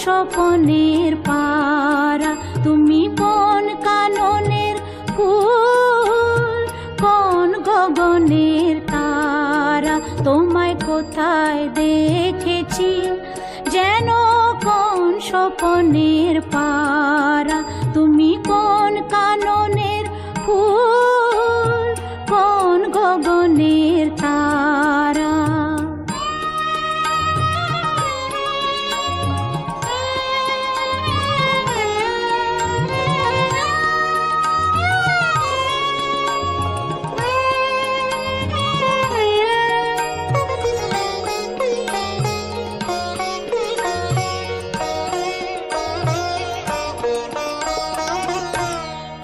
স্বপনের পারা, তুমি কোন কাননের ফুল, কোন গগনের তারা। তোমায় কোথায় দেখেছি যেন কোন স্বপনের পারা, তুমি কোন কাননের ফুল, কোন গগনের তারা।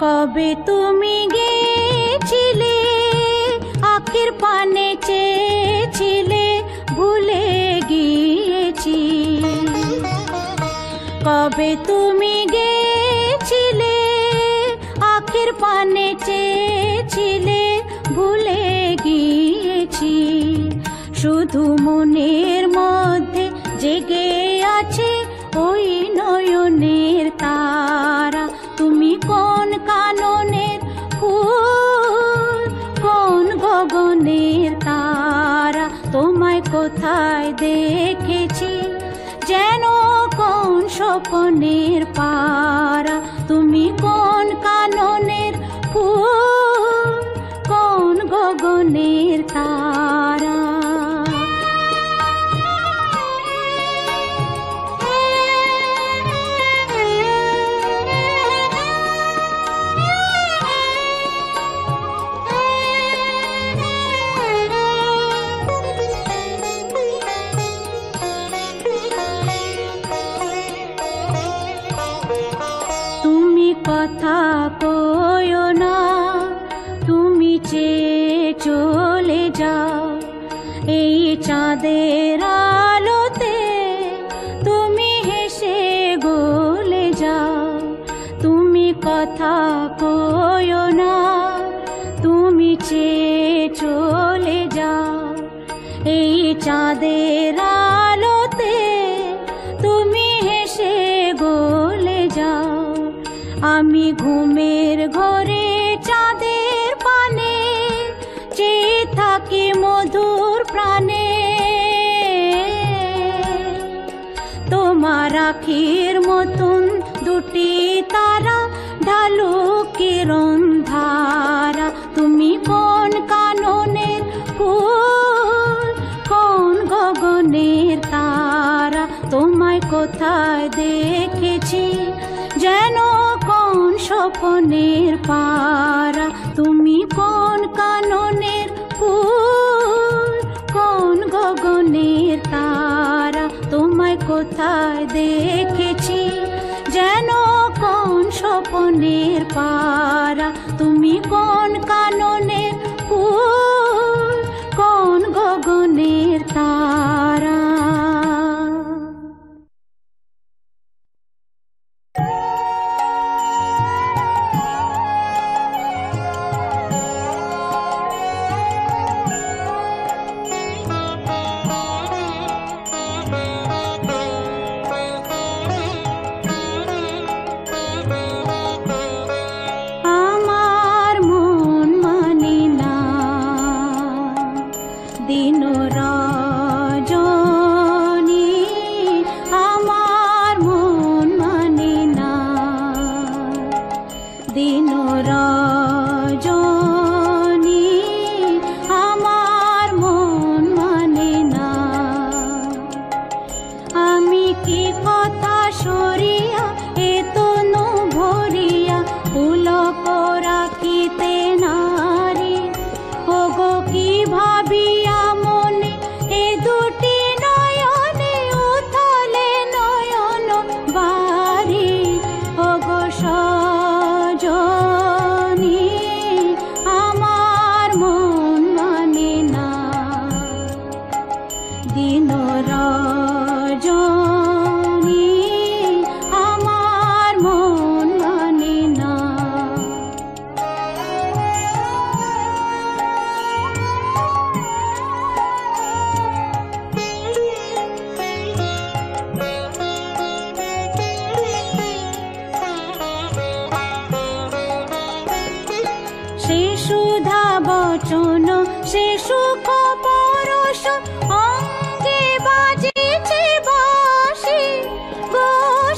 কবে তুমি গেছিলে আখের পানে চেয়েছিলে, ভুলে গিয়েছি। কবে তুমি গেছিলে আখের পানে চেয়েছিলে, ভুলে গিয়েছি। শুধু মনের মধ্যে জেগে আছে ওই নয়নের তারা, তুমি কোন কাননের ফুল, কোন গগনের তারা। তোমায় কোথায় দেখেছি যেন কোন স্বপনের পারা, তুমি কোন কাননের ফুল, কোন গগনের তারা। কথা কইও না, তুমি চেয়ে চলে যাও এই চাঁদের আলোতে, তুমি হেসে গলে যাও। তুমি কথা কইও না, তুমি চেয়ে চলে যাও এই চাঁদের আলোতে, তুমি হেসে গলে যাও। আমি ঘুমের ঘরে চাঁদের পানে চেয়ে থাকি মধুর প্রাণে, তোমার আখির মতন দুটি তারা ঢালু কিরণ ধারা। তুমি কোন কাননের ফুল, কোন গগনের তারা। তোমায় কোথায় দেখেছি যেন কোন স্বপনের পারা, তুমি কোন কাননের ফুল, কোন গগনের তারা। তোমায় কোথায় দেখেছি যেন কোন স্বপনের পারা, তুমি কোন কাননের ফুল, কোন গগনের তারা। সজনী বচন সে সুখ পরশ অঙ্গে বাজিছে বাঁশি গো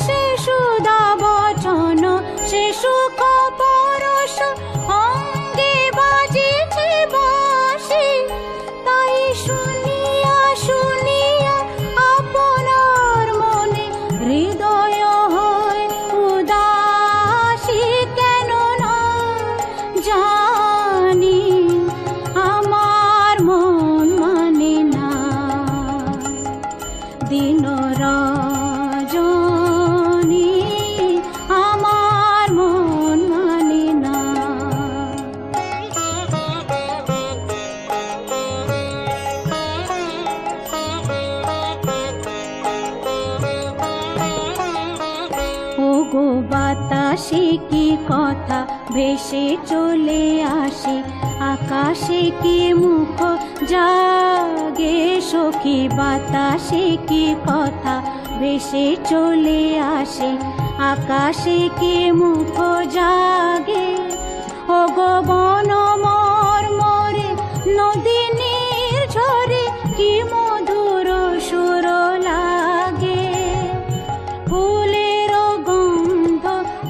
সে সুধা বচন সে সুখ পরশ অঙ্গে বাজিছে বাঁশি তাই শুনিয়া শুনিয়া আপনার মনে হৃদয় হয় উদাসী কেন না জানি আমার মন মানে না দিন রজনী আমার মন মানে না ওগো বাতাসে কি কথা ভেসে চলে আসে আকাশে কি মুখ জাগে সখী বাতাসে কি কথা ভেসে চলে আসে আকাশে কি মুখ জাগে ওগো বন মর্মরে নদী নির্ঝরে কি মধুর সুর লাগে ফুলের গন্ধ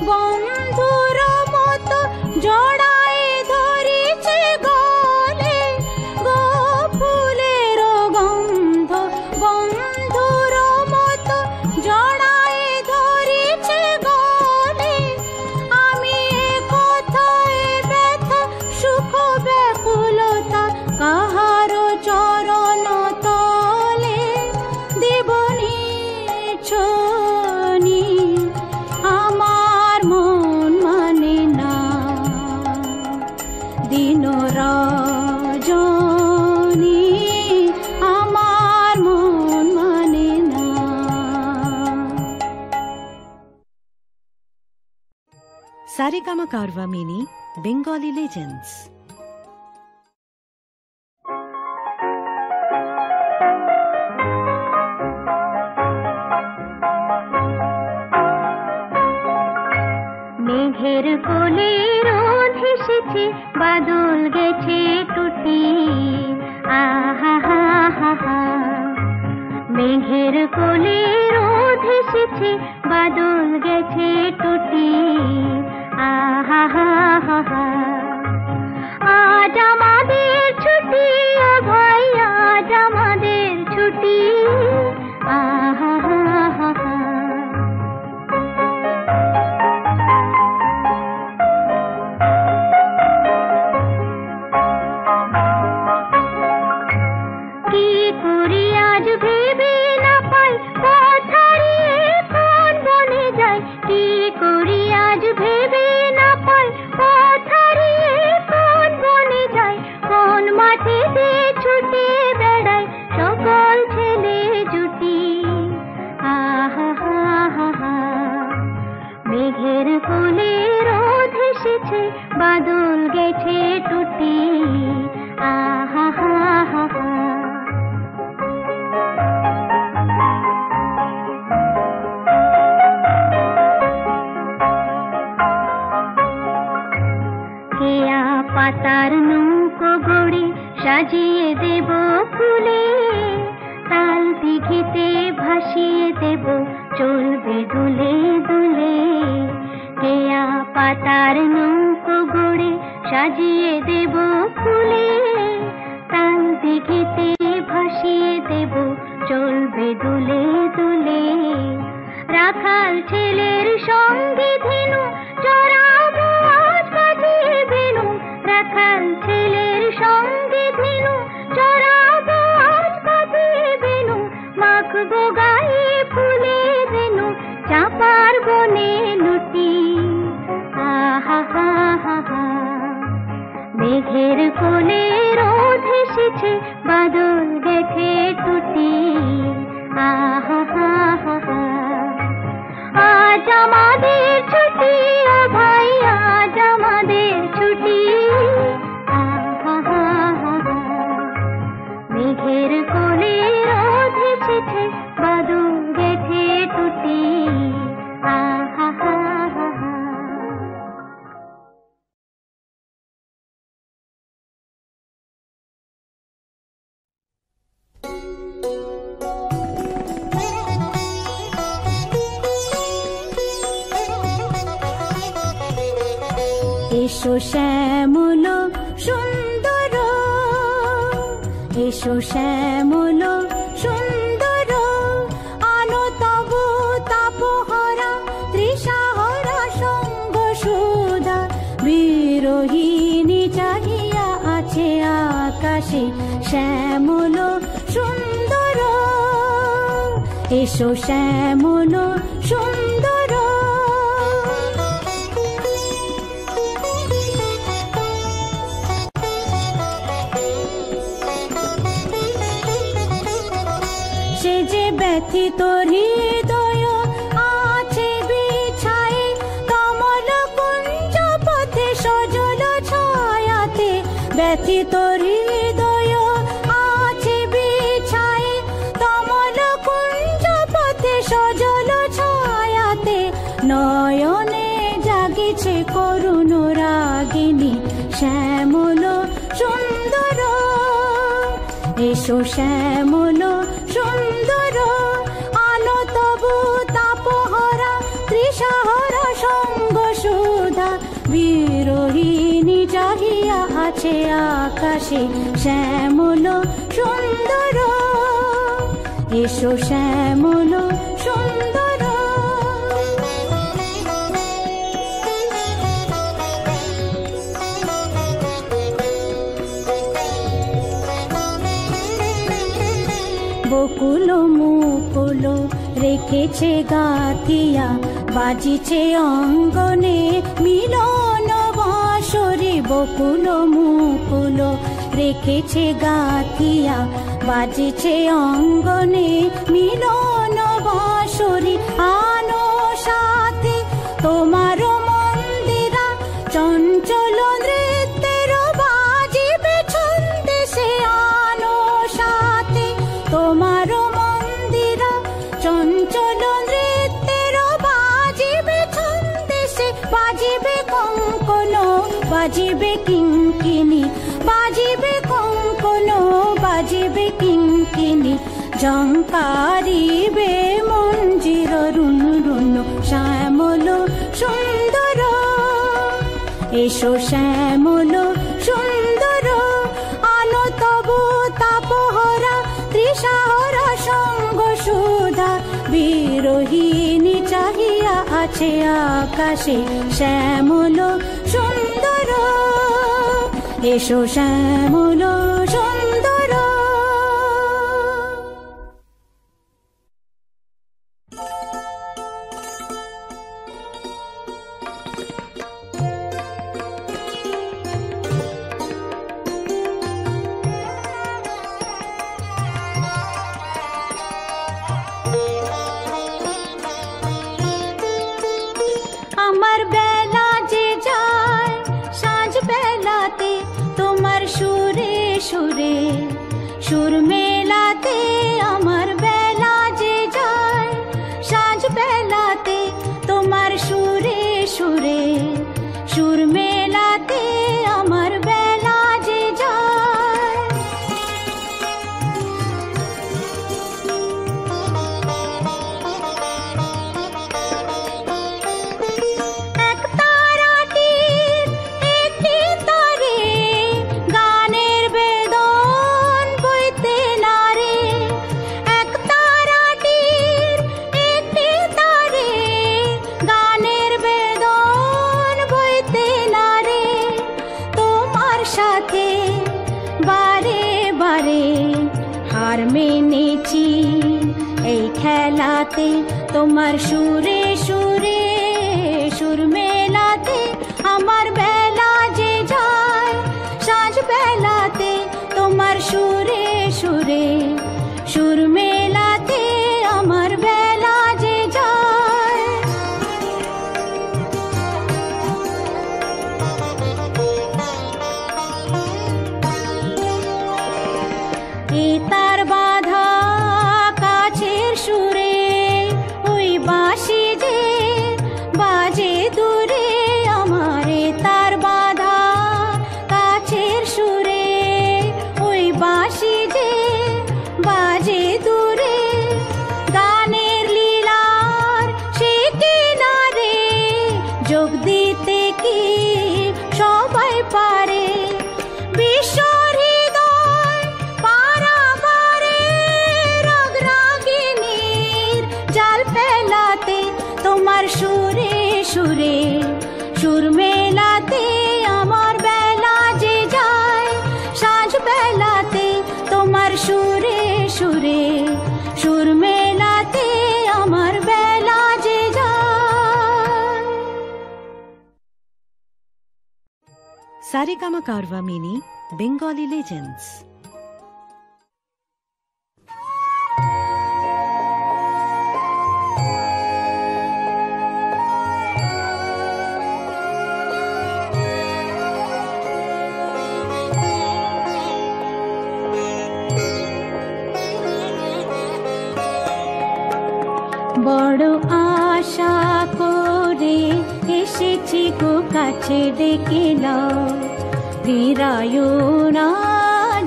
বন্ধুর মতো জড়ায় ধরিছে গলে গো ফুলের গন্ধ বন্ধুর মতো জড়ায় ধরিছে গলে আমি কথায় ব্যথা সুখ ব্যাকুলতা কাহার চরণ তলে দেবনি ছনি আমার মন মানে না দিন রজনী আমার মন মানে না Saregama Carvaan mini Bengali legends. মেঘের কোলে রোদ হেসেছে বাদল গেছে টুটি আহা হা হা হা মেঘের কোলে রোদ হেসেছে বাদল গেছে টুটি আহা হা হা হা আজ আমাদের ছুটি ও ভাই আজ আমাদের ছুটি আহা হা হা হা কি করি আজ ভেবে না পাই পথ হারিয়ে কোন বনে যাই কি করি আজ ভেবে না পাই পথ হারিয়ে কোন বনে যাই কোন মাঠে দিয়ে ছুটে বেড়াই সকল ছেলে জুটি আহা হা হা হা মেঘের কোলে রোদ হেসেছে বাদল গেছে টুটি আহা হা হা হা কেয়া পাতার নৌকো গড়ে সাজিয়ে দেব ফুলে তাল দিঘিতে ভাসিয়ে দেব চলবে দুলে দুলে কেয়া পাতার নৌকো গড়ে সাজিয়ে দেব ফুলে তাল দিঘিতে ভাসিয়ে দেব চলবে দুলে দুলে রাখাল ছেলের সঙ্গে ধেনু চড়াবো আজ বাজিয়ে বেনু রাখাল ছেলের সঙ্গে ধেনু চড়াবো আজ বাজিয়ে বেনু মাখবো গায়ে ফুলে বেনু চাপার বনে লুটি আহা হা হা হা মেঘের কোলে রোদ হেসেছে বাদল গেছে টুটি আহা হা হা হা আজ আমাদের ছুটি ও ভাই আজ আমাদের ছুটি আহা হা হা হা মেঘের কোলে রোদ হেসেছে বাদল গেছে টুটি আহা হা হা হা এসো শ্যামল সুন্দর, এসো শ্যামল সুন্দর, আলো তবু তাপহরা তৃষাহরা সঙ্গ সুধা, বিরোহিণী চাহিয়া আছে আকাশে শ্যামল সুন্দর, এসো শ্যামল সুন্দর। সে যে ব্যথিত হৃদয় আছে বিছায়ে, কমল কুঞ্জ পথে সজল ছায়াতে, ব্যথিত হৃদয় আছে বিছায়ে, কমল কুঞ্জ পথে সজল ছায়াতে, নয়নে জাগিছে করুণ রাগিনী শ্যামল সুন্দর, এসো শ্যামল সুন্দর, আলো তবু তাপহরা তৃষাহরা সঙ্গ সুধা, বিরোহিণী চাহিয়া আছে আকাশে শ্যামল সুন্দর, এসো শ্যামল সুন্দর। বকুল মুকুল রেখেছে গাথিয়া, বাজিছে অঙ্গনে মিলন বাঁশরি, বকুল মুকুল রেখেছে গাথিয়া, বাজিছে অঙ্গনে মিলন বাঁশরি, আনো সাথে তোমার মন্দিরা চঞ্চল নৃত্যের বাজিবে ছন্দে, সে আনো সাথে তোমার মন্দিরা চঞ্চল নৃত্যের বাজিবে ছন্দে, সে বাজিবে কঙ্কন বাজিবে কিঙ্কিনি, বাজিবে কঙ্কন বাজিবে কিঙ্কিনি, ঝঙ্কারিবে মঞ্জির রুন রুন শ্যামল সুন্দর, এসো শ্যামল সুন্দর, আলো তবু তাপহরা তৃষাহরা সঙ্গ সুধা, বিরোহিণী চাহিয়া আছে আকাশে শ্যামল সুন্দর, এসো শ্যামল সুন্দর। আমার বেলা যে যায় সাঁঝ বেলাতে, তোমার সুরে সুরে সুর মেলাতে, আমার বেলা যে যায় সাঁঝ বেলাতে, তোমার সুরে সুরে সুর মেলাতে, আমার বেলা যে যায়। এক তারাটির একটি তারে গানের বেদন বইতে নারে, এক তারাটির একটি তারে গানের বেদন বইতে নারে, তোমার সাথে বারে বারে হার মেনেছি এই খেলাতে, তোমার সুরে সুরে সুর মেলাতে, আমার বেলা যে যায় সাঁঝ বেলাতে, তোমার সুরে সুরে সুর মেলাতে, আমার বেলা যে যায়। এ তার বাধা কাছের সুরে, ওই বাঁশি যে বাজে দূরে, মেলাতে আমার বেলা যে যায়, সাঁঝ বেলাতে তোমার সুরে সুরে সুর মেলাতে আমার বেলা যে যায়। Saregama Carvaan mini Bengali legends. বড় আশা করে এসেছি গো কাছে ডেকে নাও, ফিরায়ো না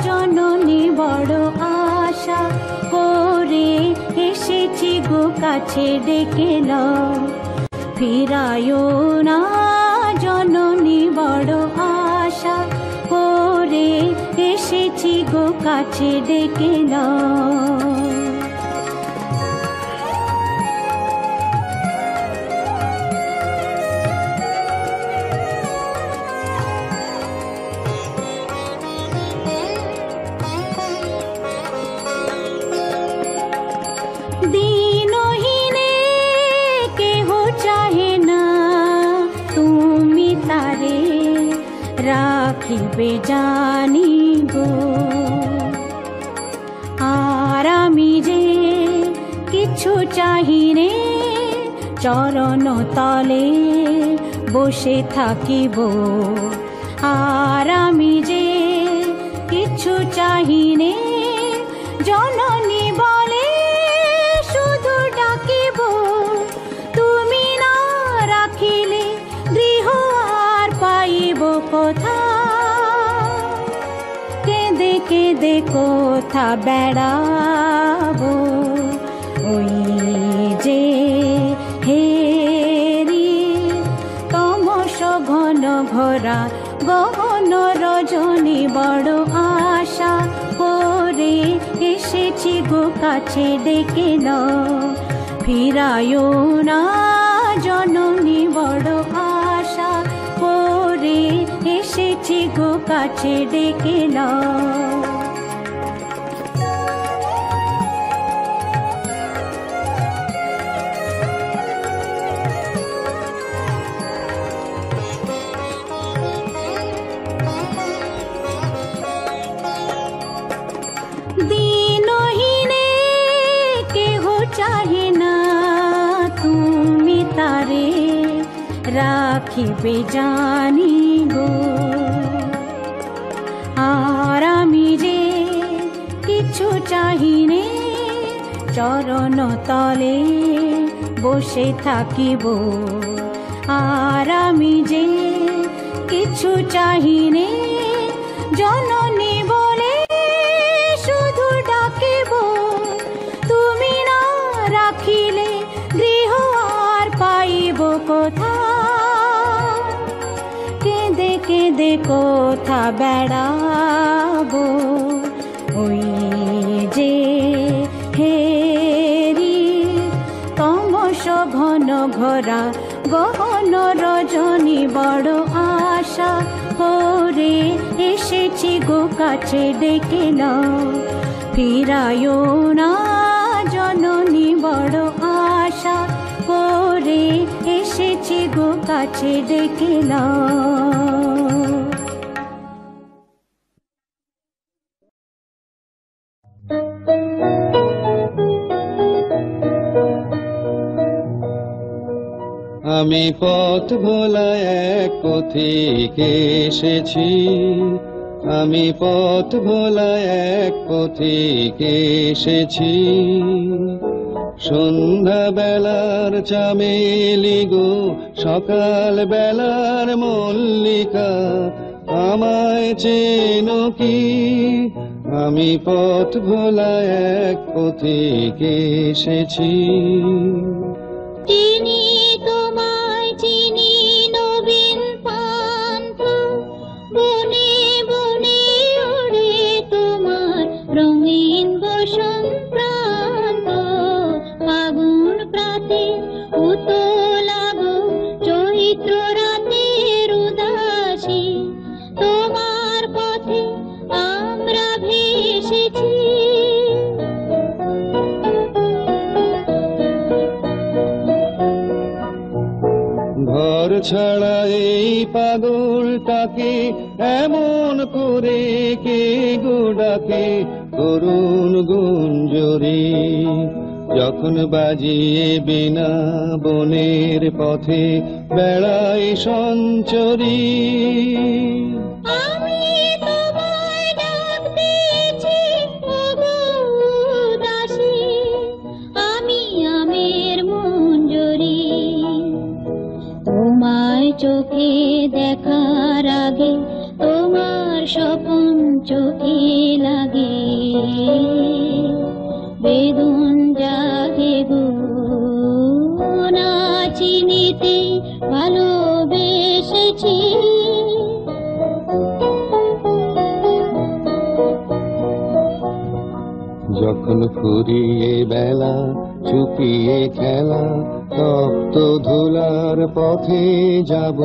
জননী। বড় আশা করে এসেছি গো কাছে ডেকে নাও, ফিরায়ো না জননী। বড় আশা করে এসেছি গো কাছে ডেকে নাও। দিনহীনে কেহ চাহে না তুমি তারে রাখিবে জানি গো। আর আমি যে কিছু চাহিনে চরণ তলে বসে থাকিব। আর আমি যে কিছু চাহিনে জননী বলে শুধু ডাকিব। তুমি না রাখিলে গৃহ আর পাইব কোথা, কেঁদে কেঁদে কোথা বেড়াবো। ওই যে হেরি তমস ঘন ঘোরা গহন রজনী। বড় আশা করে এসেছি গো কাছে ডেকে নাও, ফিরায়ো না জননী। বড় আশা করে এসেছি গো কাছে ডেকে নাও। দিনহীনে কেহ চাহে না তুমি তারে রাখিবে জানি গো। আর আমি যে কিছু চাহিনে চরণ তলে বসে থাকিব। আর আমি যে কিছু চাহিনে জননী বলে শুধু ডাকিব। তুমি না রাখিলে গৃহ আর পাইব কোথা, কেঁদে কেঁদে কোথা বেড়াবো। ওই যে হেরি তমস ঘন ঘোরা গহন রজনী। বড় আশা করে এসেছি গো কাছে ডেকে নাও, ফিরায়ো না জননী। বড় আশা করে এসেছি গো কাছে ডেকে নাও। আমি পথ ভোলা এক পথিক এসেছি, আমি পথ ভোলা এক পথিক এসেছি। সন্ধ্যা বেলার চামেলি গো, সকাল বেলার মল্লিকা, আমায় চেনো কি? আমি পথ ভোলা এক পথিক এসেছি। চিনি তোমায় চিনি নবীন পান্থ, বনে বনে ওড়ে তোমার রঙিন বসন্ত। ফাগুন প্রাতে উতলাগো চৈত্র রাতের এই পাগলটাকে এমন করে কে গো ডাকে করুণ গুঞ্জরি, যখন বাজিয়ে বিনা বনের পথে বেড়াই সঞ্চরী। আমি তোমায় ডাক দিয়েছি ওগো দাসী, আমি আমের মঞ্জরি। তোমায় চোখে দেখার আগে তোমার স্বপন চোখে লাগে, বেদন জাগে গো না চিনিতে ভালোবেসেছি। যখন ফুরিয়ে বেলা চুপিয়ে খেলা তপ্ত ধুলার পথে যাব,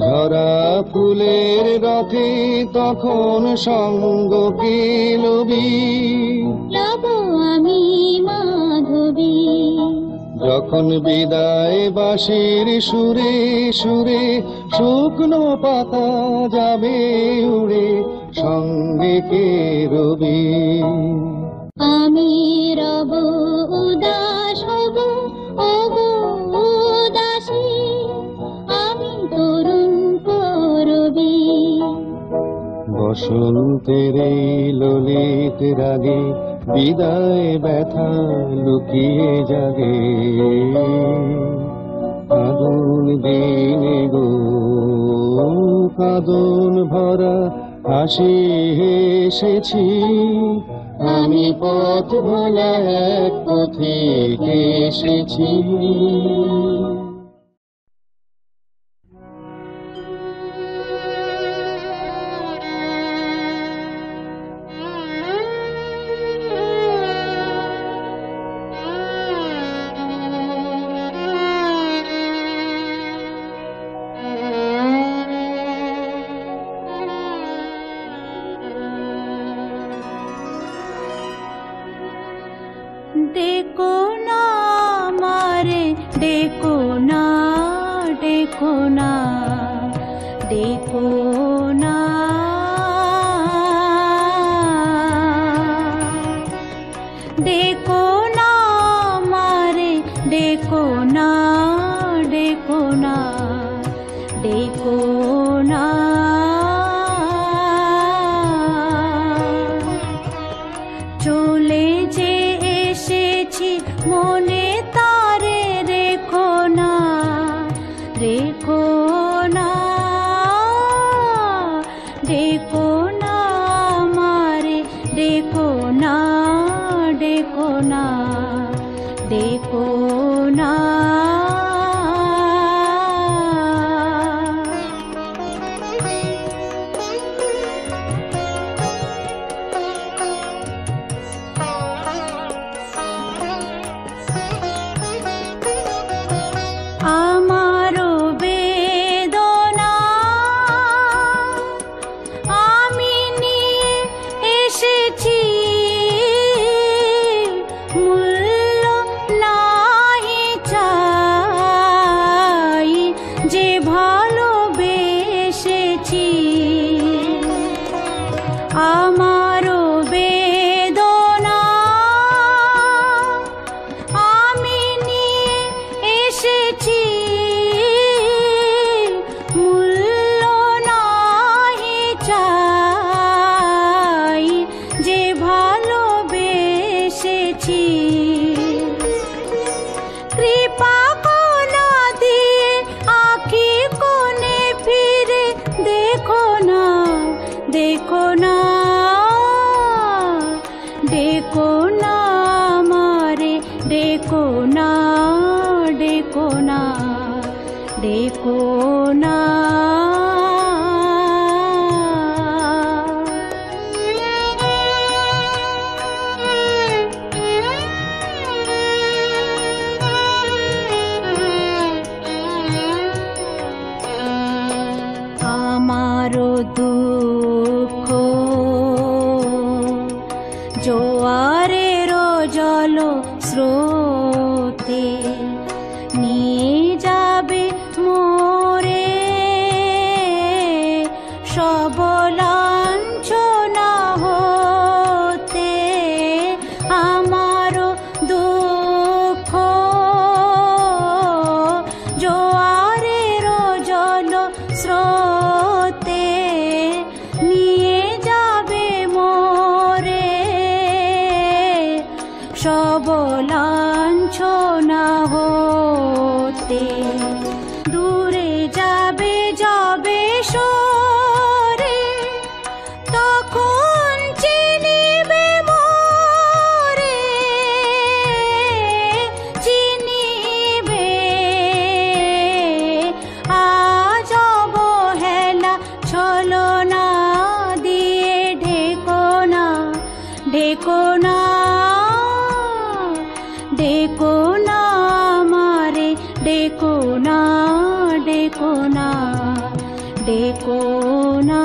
ঝরা ফুলের রথে তখন সঙ্গ কে লবি, লব আমি মাধবী। যখন বিদায় বাঁশির সুরে সুরে শুকনো পাতা যাবে উড়ে সঙ্গে কে রবি। আমি রব উদাস হব ওগো উদাসী, আমি তরুণ করবি। বসন্তের এই ললিত রাগে বিদায় ব্যথা লুকিয়ে জাগে, আগুন দিনে গো কাঁদন ভরা হাসি এসেছি। আমি পথ ভোলা এক পথে এসেছি। देखो ना मारे, देखो ना, देखो ना, देखो ना, देखो ना मारे, देखो ना, देखो ना, देखो ना। চলে যে এসেছি মনে তারে রেখো না, রেখো না, দেখো না মারে, দেখো না, দেখো না, দেখো না। আমারো বেদনা আমি নিয়ে এসেছি, মূল্য নাহি চাই যে ভালোবেসেছি। আমারো বেদনা আমি নিয়ে এসেছি, মূল্য নাহি চাই যে ভালোবেসেছি। কৃপা কোনা দিয়ে আঁখি কোণে ফিরে দেখো না, দেখো না, দেখো না মারে, দেখো না, দেখো না, দেখো না। আমারো দুঃখ জোয়ারের জল স্রোতে নিয়ে যাবে মোরে, ডেকো না মারে, ডেকো না, ডেকো না, ডেকো না।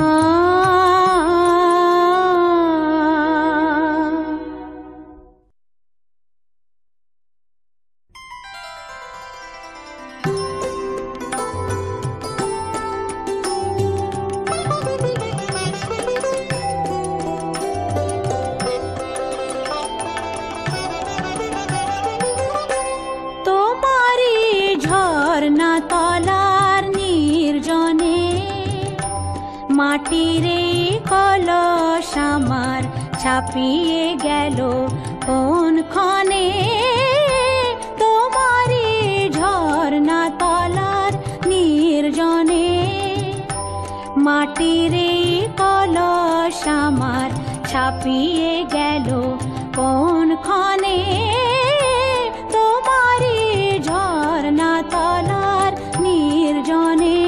মাটিরে কলস আমার ছাপিয়ে গেল কোন ক্ষণে, তোমারি ঝর্ণা তলার নির্জনে। মাটিরে কলস আমার ছাপিয়ে গেল কোন ক্ষণে, তোমারি ঝর্ণা তলার নির্জনে।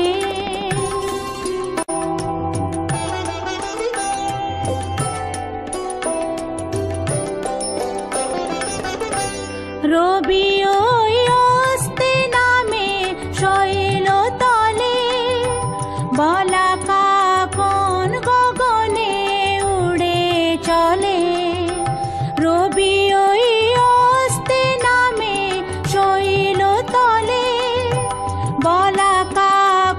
রবি ওই অস্তে নামে শৈল তলে, বলাকা কোন গগনে উড়ে চলে। রবি ওই অস্তে নামে শৈল তলে, বলাকা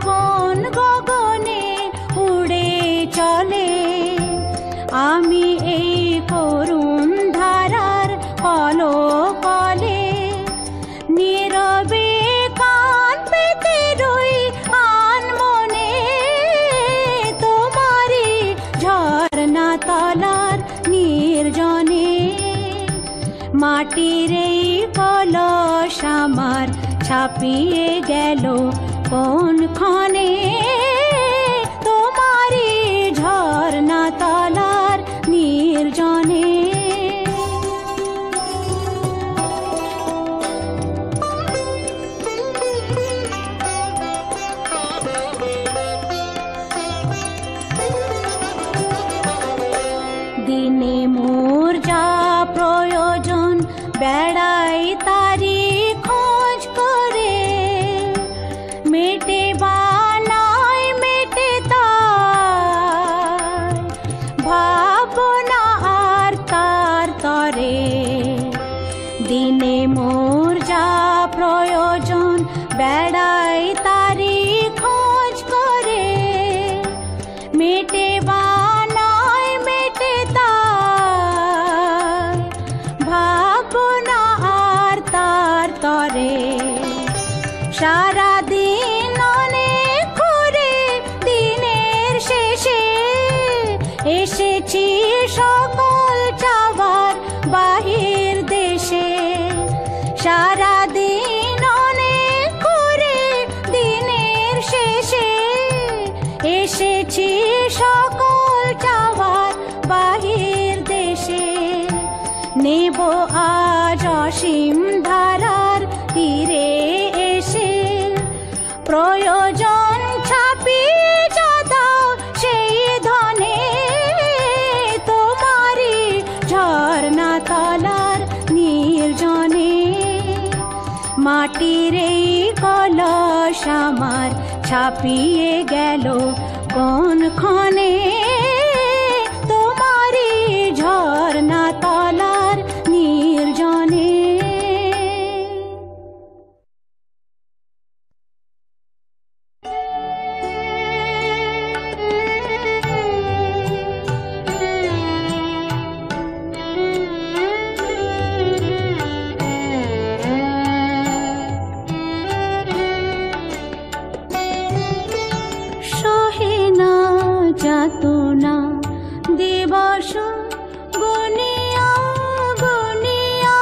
কোন গগনে উড়ে চলে। আমি এই করুণ ধারার কলো কলে নীরবে কান পেতে রই আনমনে, তোমারি ঝর্ণা তলার নির্জনে। মাটির এই কলস আমার ছাপিয়ে গেল কোন ক্ষণে, তোমারি ঝর্ণা তলার নির্জনে। দিনে মোর যা প্রয়োজন বেড়াই তারি খোঁজ করে, মেটে বানাই মেটে তার ভাবনা আর তার তরে। দিনে মোর যা প্রয়োজন বেড়াই তারি খোঁজ করে, মেটে বানাই মেটে তার ভাবনা আর তার তরে। সারা দিন অনেক করে দিনের শেষে এসেছি সকল চাওয়ার বাহির দেশে। সারা দিন অনেক করে দিনের শেষে এসেছি সকল চাওয়ার বাহির দেশে। নেব আজ অসীম ধারার তীরে এসে, প্রয়োজন ছাপিয়ে দাও সেই ধনে, তোমারি ঝর্ণা তলার নির্জনে। মাটির এই কলস আমার ছাপিয়ে গেল কোন ক্ষণে, তোমারি ঝর্ণা তলার নির্জনে। যাতনা দিবস গনিয়া গনিয়া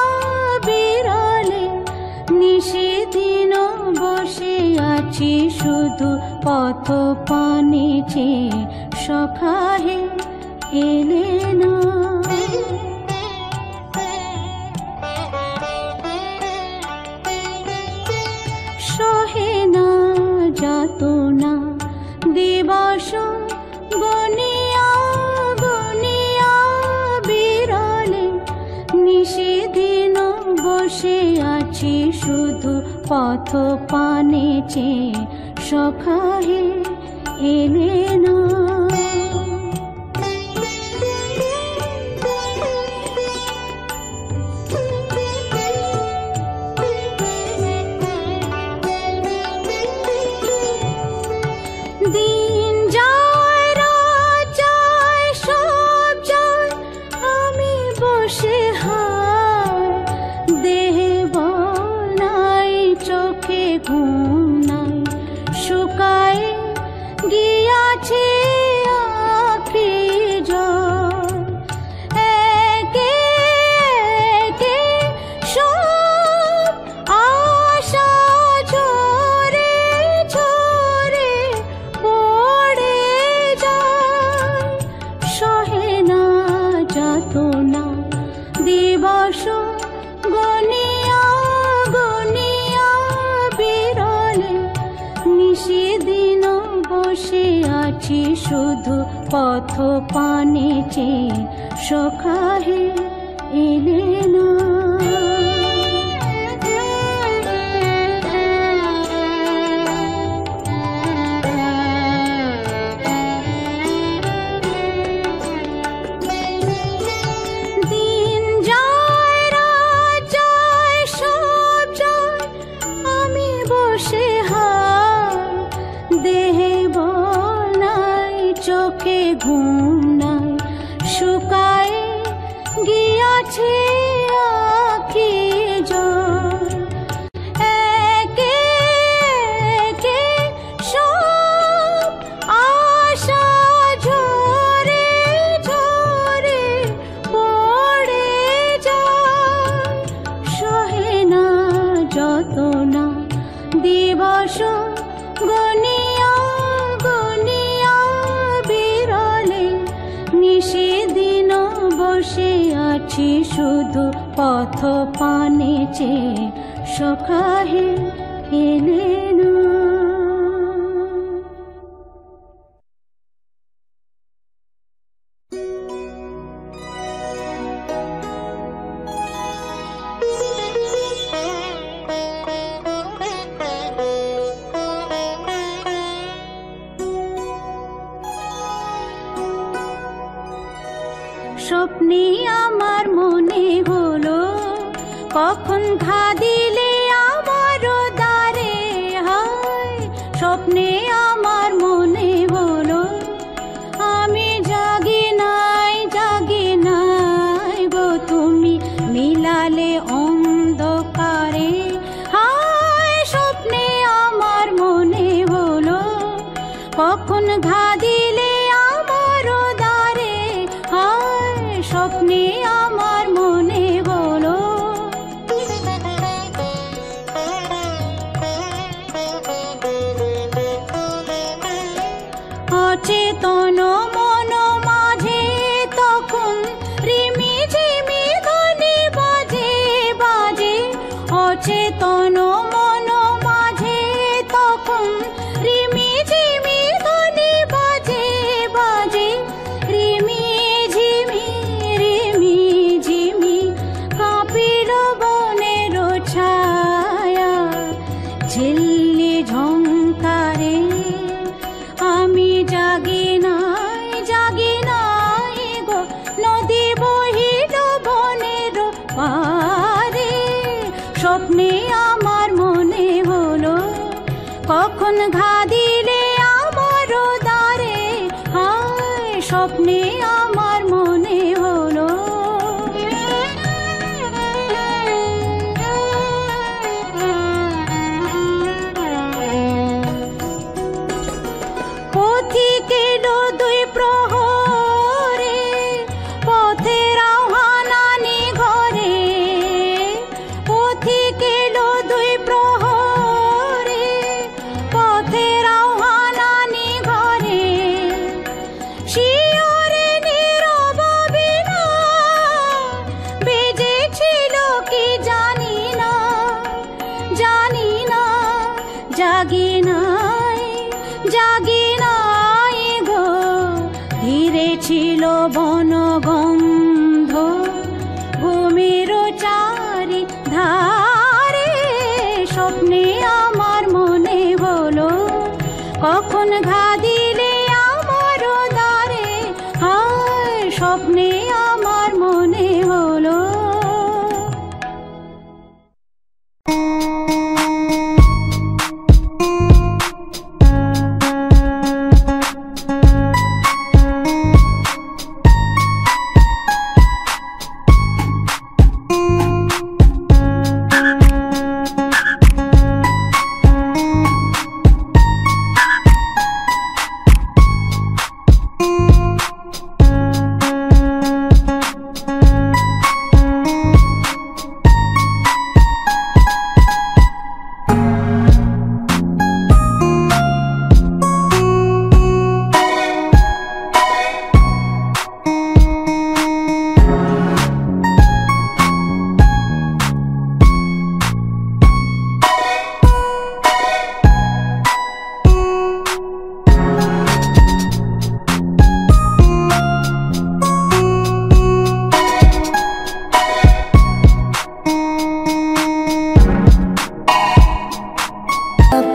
বিরলে, নিশিদিন বসে আছি শুধু পথ পানে চেয়ে, সখাহে এলে না। সহে না যাতনা দিবস গনিয়া গনিয়া বিরলে, আছি শুধু পথ পানে চেয়ে, সখা হে এলে না। দিন যায় রাত যায় সব যায়, আমি বসে হায়, দেহে বল নাই চোখে ঘুম নাই, শুকায় গিয়াছে আঁখি জল। একে একে সব আশা ঝরে ঝরে পড়ে যায়, সহে না যাতনা দিবস গনিয়া গনিয়া বিরলে, নিশিদিন বসে আছি শুধু পথ পানে চেয়ে, সখা হে এলে না। দিন যায় রাত যায় সব যায়, আমি বসে হায়, দেহে বল নাই চোখে ঘুম নাই, শুকায় গিয়াছে আঁখি জল। একে একে সব আশা ঝরে ঝরে পড়ে যায়, সহে না যতনা দিবস গনিয়া গনিয়া বিরলে, নিশিদিন বসে আছি শুধু পথ পানে চেয়ে, সখা হে এলে না। স্বপ্নে আমার মনে হলো, কখন ঘা দিলে আমার দ্বারে হায়। স্বপ্নে আমার মনে হলো, আমি জাগি নাই গো, তুমি মিলালে অন্ধকারে হায়। স্বপ্নে আমার মনে হলো, কখন ঘা দিলে আমার দ্বারে হায়। স্বপ্নে আমার মনে হলো, অচেতন মন মাঝে তখন রিমি ঝিমি ধ্বনি বাজে বাজে, অচেতন মন মাঝে তখন রিমি ঝিমি ধ্বনি বাজে বাজে, রিমি ঝিমি কাঁপিল বনের ছায়া, ঝিল্লি ঝংকারে আমি জাগি নাই গো, নদী বহিল বনের পারে। স্বপ্নে আমার মনে হলো, কখন ঘা দিলে আমার দ্বারে হায়। স্বপ্নে আমার মনে হলো, পথিক এলো দুই প্রহরে, পথের আহ্বান আনি ঘরে। পথিক এলো দুই প্রহরে, পথের আহ্বান আনি ঘরে। শিয়রে নীরব বিনা বেজেছিল কি জানি না, জাগি নাই গো, ধীরে ছিল বনগন্ধ ভূমির চারি ধারে মন ঘা দিলে আমার দ্বারে, হায় স্বপ্নে আমার মনে হলো।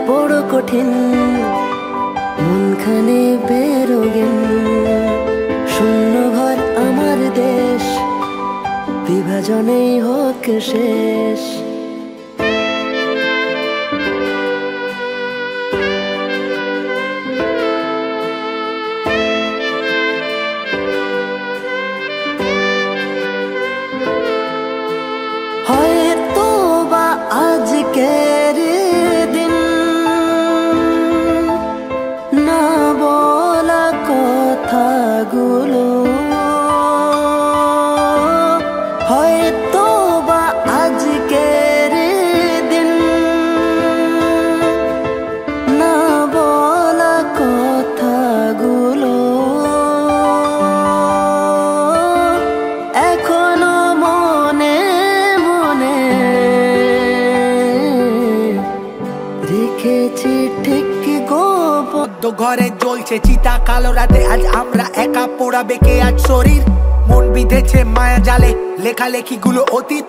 বড় কঠিন মনখানে বেরোগেন, শূন্য ঘর আমার দেশ, বিভাজনেই হোক শেষ। হয়তো বা আজকের দিন না বলা কথাগুলো, হয়তো বা আজকের দিন না বলা কথাগুলো এখনো মনে মনে রেখেছি ঠিক গোপন। ঘরে জ্বলছে চিতা কালো রাতে, আজ আমরা একা পোড়াবে কে আজ শরীর, মন বিঁধেছে মায়া জালে, লেখালেখি গুলো অতীত,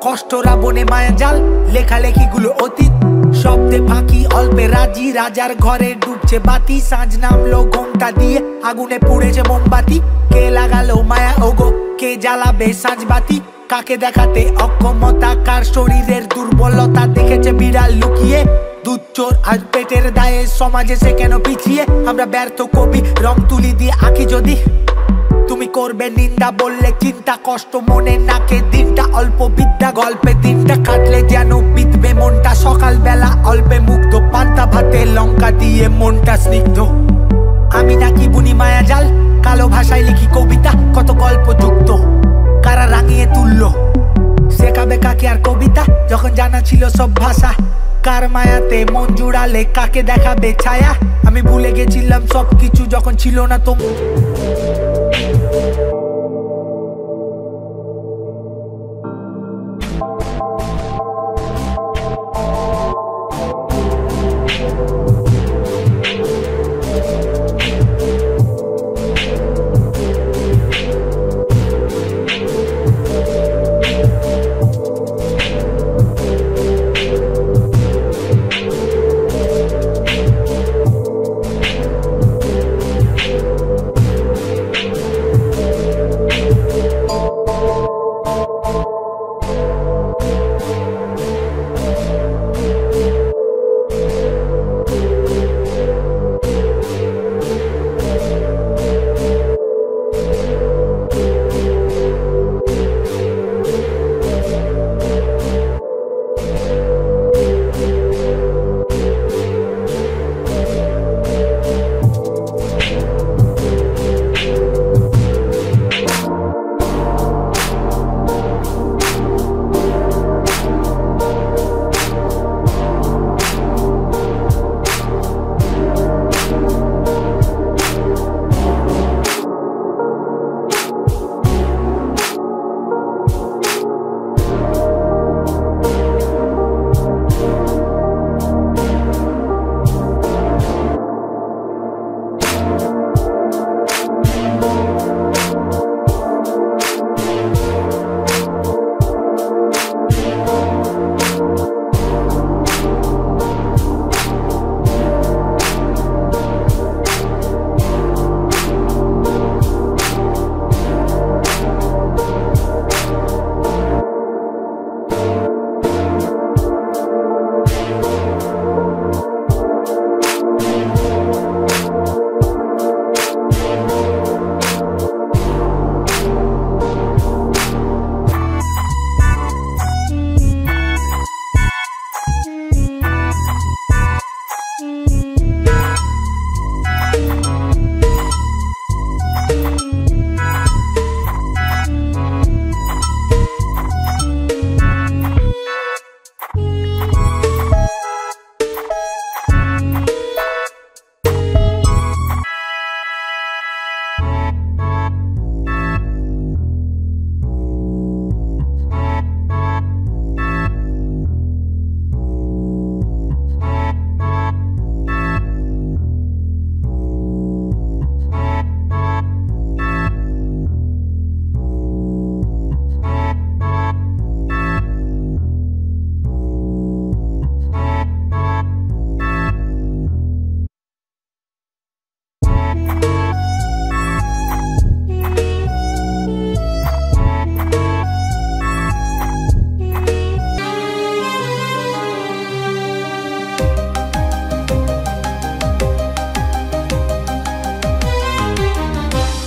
কষ্টরা বনে মায়া জাল, লেখালেখি গুলো অতীত, শব্দে ফাঁকি অল্পে রাজি, রাজার ঘরে ডুবছে বাতি, সাঁঝ নামলো ঘোমটা দিয়ে, আগুনে পুড়েছে মোমবাতি, কে লাগালো মায়া ওগো, কে জ্বালাবে সাঁঝ বাতি, কাকে দেখাতে অক্ষমতা, কার শরীরের দুর্বলতা, দেখেছে বিড়াল লুকিয়ে, দুধ চোর আজ পেটের দায়ে, সমাজে সে কেন পিছিয়ে, আমরা ব্যর্থ কবি রং তুলি দিয়ে আঁকি যদি, তুমি করবে নিন্দা বললে চিন্তা, কষ্ট মনে নাকে দিনটা, অল্প বিদ্যা গল্পে দিনটা কাটলে যেন বিধবে মনটা, সকাল বেলা অল্পে মুগ্ধ, পান্তা ভাতে লঙ্কা দিয়ে মনটা স্নিগ্ধ, আমি নাকি বুনি মায়া জাল, কালো ভাষায় লিখি কবিতা, কত গল্প যুক্ত, কারা রাঙিয়ে তুললো, শেখাবে কাকে আর কবিতা, যখন জানা ছিল সব ভাষা, কার মায়াতে মন জুড়ালে কাকে দেখাবে ছায়া, আমি ভুলে গেছিলাম সবকিছু যখন ছিল না তো।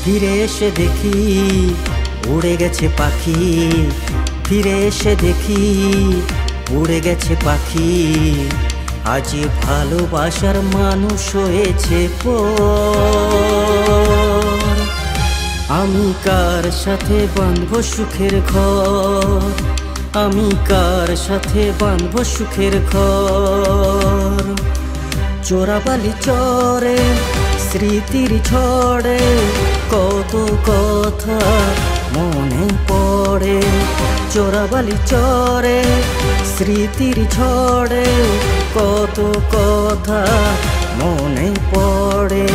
ফিরে এসে দেখি উড়ে গেছে পাখি, ফিরে এসে দেখি উড়ে গেছে পাখি। আজ ভালোবাসার মানুষ হয়েছে পর। আমি কার সাথে বাঁধবো সুখের ঘর, আমি কার সাথে বাঁধবো সুখের ঘর। চোরাবালি চরে স্মৃতির ঝড়ে কত কথা মনে পড়ে। চোরাবালি চরে স্মৃতির ঝড়ে কত কথা মনে পড়ে।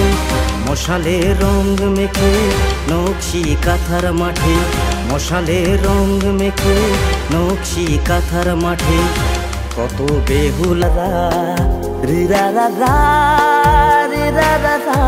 মশালে রং মেখে নকশি কাঁথার মাঠে, মশালে রং মেখে নকশি কাঁথার মাঠে কত বেহুলা রি রা রা রা রি রা রা রা।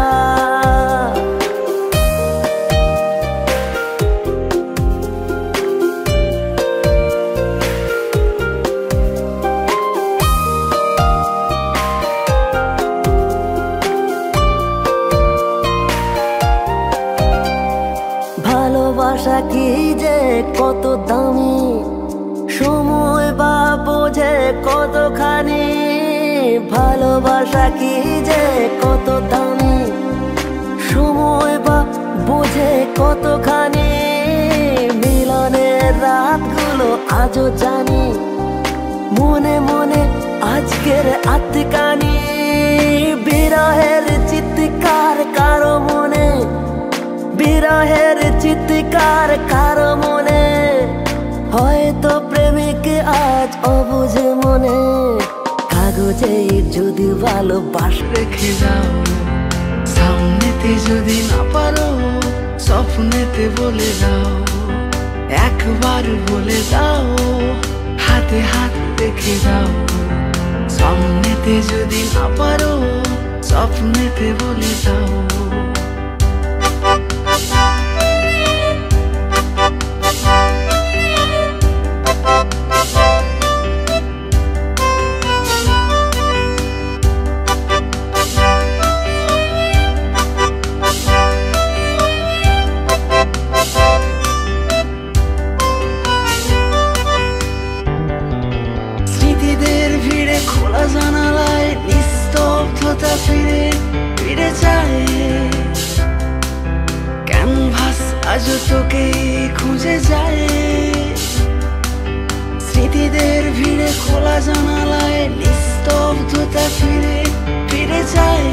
ভালোবাসা কি যে কত দামি, সময় বা বোঝে কতখানি। ভালোবাসা কি যে কত দামি, সময় বা বোঝে কতখানি। মিলনের রাতগুলো আজও জানি, মনে মনে আজকের আত্মকানি। বিরহের চিৎকার কারো মনে, বিরহের চিৎকার কারো মনে। হয়তো প্রেমিক আজ অবুঝে মনে, কাগজে যদি ভালোবাস রেখে যাও। সামনেতে যদি না পারো স্বপ্নেতে বলে দাও, একবার বলে দাও, হাতে হাত রেখে দাও। সামনেতে যদি না পারো স্বপ্নেতে বলে দাও। স্মৃতিদের ভিড়ে খোলা জানালায় নিস্তব্ধতা ফিরে ফিরে যায়। ক্যানভাস আজ তোকে খুঁজে যায়। স্মৃতিদের ভিড়ে খোলা জানালায় নিস্তব্ধতা ফিরে ফিরে যায়।